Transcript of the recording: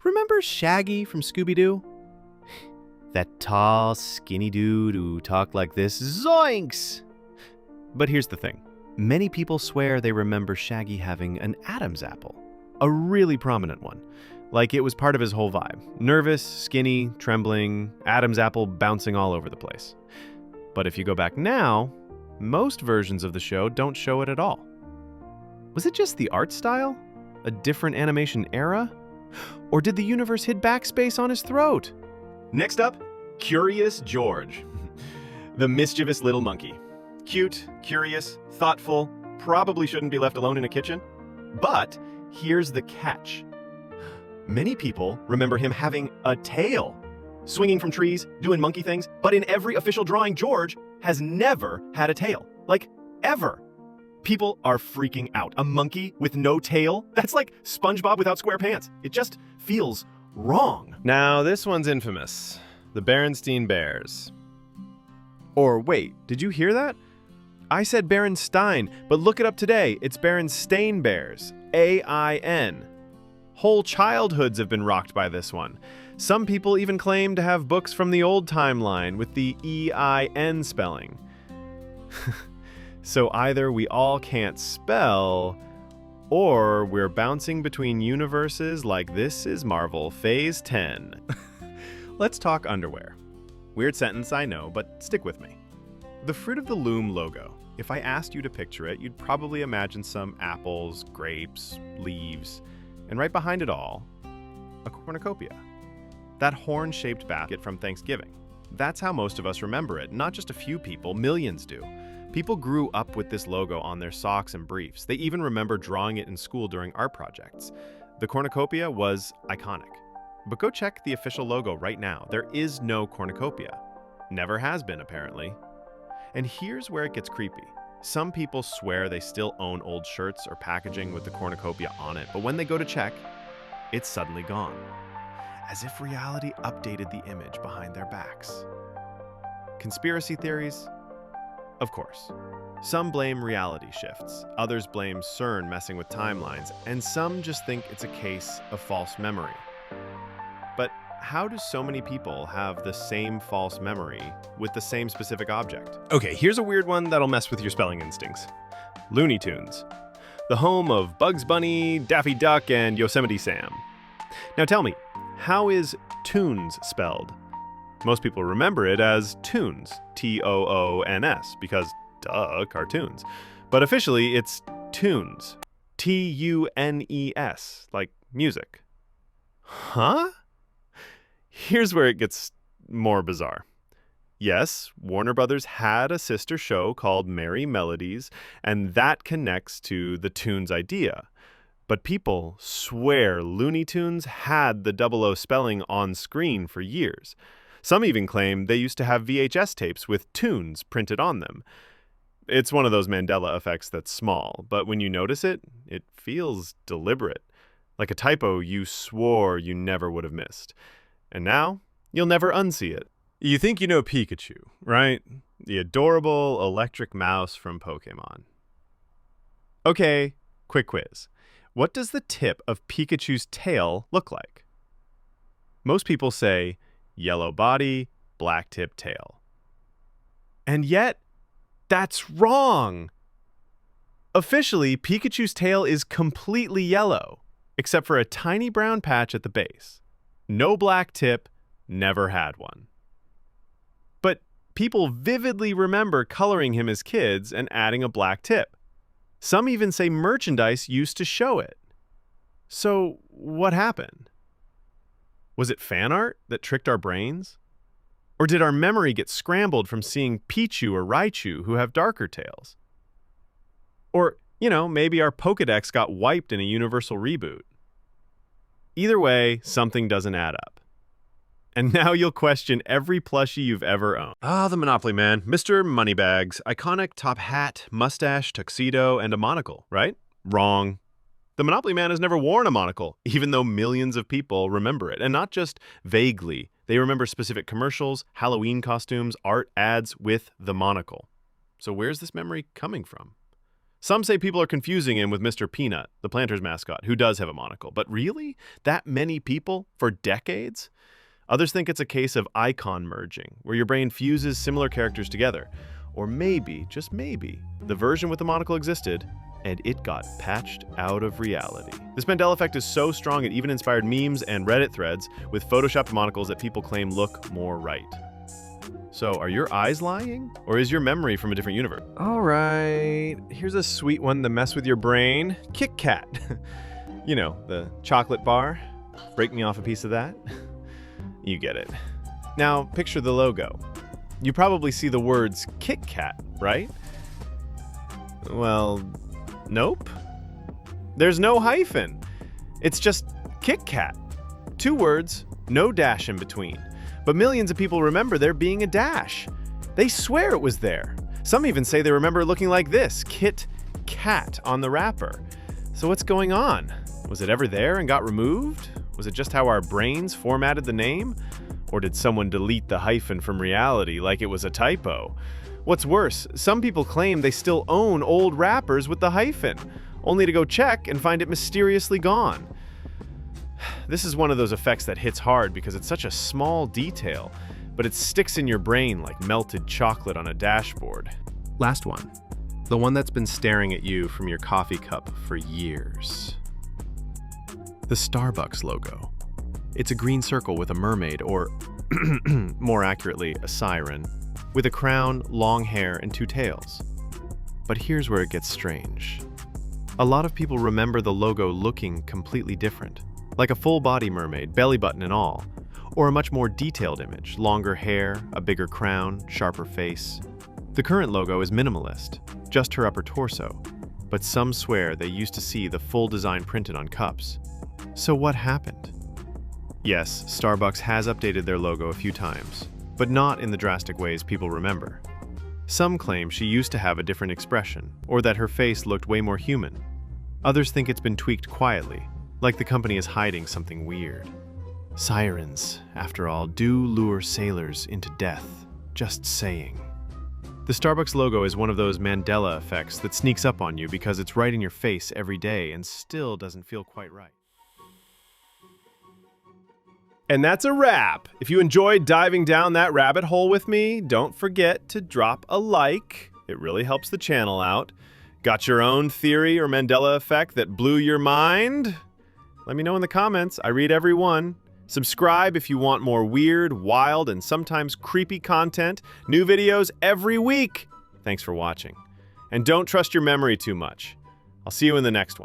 Remember Shaggy from Scooby-Doo? That tall, skinny dude who talked like this, zoinks! But here's the thing. Many people swear they remember Shaggy having an Adam's apple. A really prominent one. Like it was part of his whole vibe. Nervous, skinny, trembling, Adam's apple bouncing all over the place. But if you go back now, most versions of the show don't show it at all. Was it just the art style? A different animation era? Or did the universe hit backspace on his throat? Next up, Curious George. The mischievous little monkey. Cute, curious, thoughtful, probably shouldn't be left alone in a kitchen. But here's the catch. Many people remember him having a tail, swinging from trees, doing monkey things, but in every official drawing, George has never had a tail. Like, ever. People are freaking out. A monkey with no tail? That's like SpongeBob without square pants. It just feels wrong. Now, this one's infamous. The Berenstain Bears. Or wait, did you hear that? I said Stein, but look it up today. It's Berenstain Bears. A-I-N. Whole childhoods have been rocked by this one. Some people even claim to have books from the old timeline with the E-I-N spelling. So either we all can't spell, or we're bouncing between universes like this is Marvel Phase 10. Let's talk underwear. Weird sentence, I know, but stick with me. The fruit of the Loom logo. If I asked you to picture it, you'd probably imagine some apples, grapes, leaves, and right behind it all, a cornucopia. That horn-shaped basket from Thanksgiving. That's how most of us remember it. Not just a few people, millions do. People grew up with this logo on their socks and briefs. They even remember drawing it in school during art projects. The cornucopia was iconic. But go check the official logo right now. There is no cornucopia. Never has been, apparently. And here's where it gets creepy. Some people swear they still own old shirts or packaging with the cornucopia on it, but when they go to check, it's suddenly gone. As if reality updated the image behind their backs. Conspiracy theories? Of course. Some blame reality shifts, others blame CERN messing with timelines, and some just think it's a case of false memory. But how do so many people have the same false memory with the same specific object? Okay, here's a weird one that'll mess with your spelling instincts. Looney Tunes. The home of Bugs Bunny, Daffy Duck, and Yosemite Sam. Now tell me, how is Toons spelled? Most people remember it as Toons, T-O-O-N-S, because, duh, cartoons. But officially, it's Toons, T-U-N-E-S, like music. Huh? Here's where it gets more bizarre. Yes, Warner Brothers had a sister show called Merry Melodies, and that connects to the Toons idea. But people swear Looney Tunes had the 00 spelling on screen for years. Some even claim they used to have VHS tapes with Toons printed on them. It's one of those Mandela effects that's small, but when you notice it, it feels deliberate. Like a typo you swore you never would have missed. And now, you'll never unsee it. You think you know Pikachu, right? The adorable electric mouse from Pokemon. Okay, quick quiz. What does the tip of Pikachu's tail look like? Most people say yellow body, black tip tail. And yet, that's wrong! Officially, Pikachu's tail is completely yellow, except for a tiny brown patch at the base. No black tip, never had one. But people vividly remember coloring him as kids and adding a black tip. Some even say merchandise used to show it. So, what happened? Was it fan art that tricked our brains? Or did our memory get scrambled from seeing Pichu or Raichu who have darker tails? Or, maybe our Pokédex got wiped in a universal reboot. Either way, something doesn't add up. And now you'll question every plushie you've ever owned. The Monopoly Man, Mr. Moneybags, iconic top hat, mustache, tuxedo, and a monocle, right? Wrong. The Monopoly Man has never worn a monocle, even though millions of people remember it. And not just vaguely. They remember specific commercials, Halloween costumes, art ads with the monocle. So where's this memory coming from? Some say people are confusing him with Mr. Peanut, the Planters mascot, who does have a monocle. But really? That many people for decades? Others think it's a case of icon merging, where your brain fuses similar characters together. Or maybe, just maybe, the version with the monocle existed, and it got patched out of reality. This Mandela Effect is so strong it even inspired memes and Reddit threads with photoshopped monocles that people claim look more right. So, are your eyes lying? Or is your memory from a different universe? All right, here's a sweet one to mess with your brain. Kit Kat. You know, the chocolate bar. Break me off a piece of that. You get it. Now, picture the logo. You probably see the words Kit Kat, right? Well, nope. There's no hyphen. It's just Kit Kat. 2 words, no dash in between. But millions of people remember there being a dash. They swear it was there. Some even say they remember it looking like this, Kit Kat on the wrapper. So what's going on? Was it ever there and got removed? Was it just how our brains formatted the name? Or did someone delete the hyphen from reality like it was a typo? What's worse, some people claim they still own old wrappers with the hyphen, only to go check and find it mysteriously gone. This is one of those effects that hits hard because it's such a small detail, but it sticks in your brain like melted chocolate on a dashboard. Last one. The one that's been staring at you from your coffee cup for years. The Starbucks logo. It's a green circle with a mermaid, or more accurately, a siren, with a crown, long hair, and 2 tails. But here's where it gets strange. A lot of people remember the logo looking completely different, like a full-body mermaid, belly button and all, or a much more detailed image, longer hair, a bigger crown, sharper face. The current logo is minimalist, just her upper torso, but some swear they used to see the full design printed on cups. So what happened? Yes, Starbucks has updated their logo a few times, but not in the drastic ways people remember. Some claim she used to have a different expression, or that her face looked way more human. Others think it's been tweaked quietly, like the company is hiding something weird. Sirens, after all, do lure sailors into death, just saying. The Starbucks logo is one of those Mandela effects that sneaks up on you because it's right in your face every day and still doesn't feel quite right. And that's a wrap. If you enjoyed diving down that rabbit hole with me, don't forget to drop a like. It really helps the channel out. Got your own theory or Mandela effect that blew your mind? Let me know in the comments. I read every one. Subscribe if you want more weird, wild, and sometimes creepy content. New videos every week. Thanks for watching. And don't trust your memory too much. I'll see you in the next one.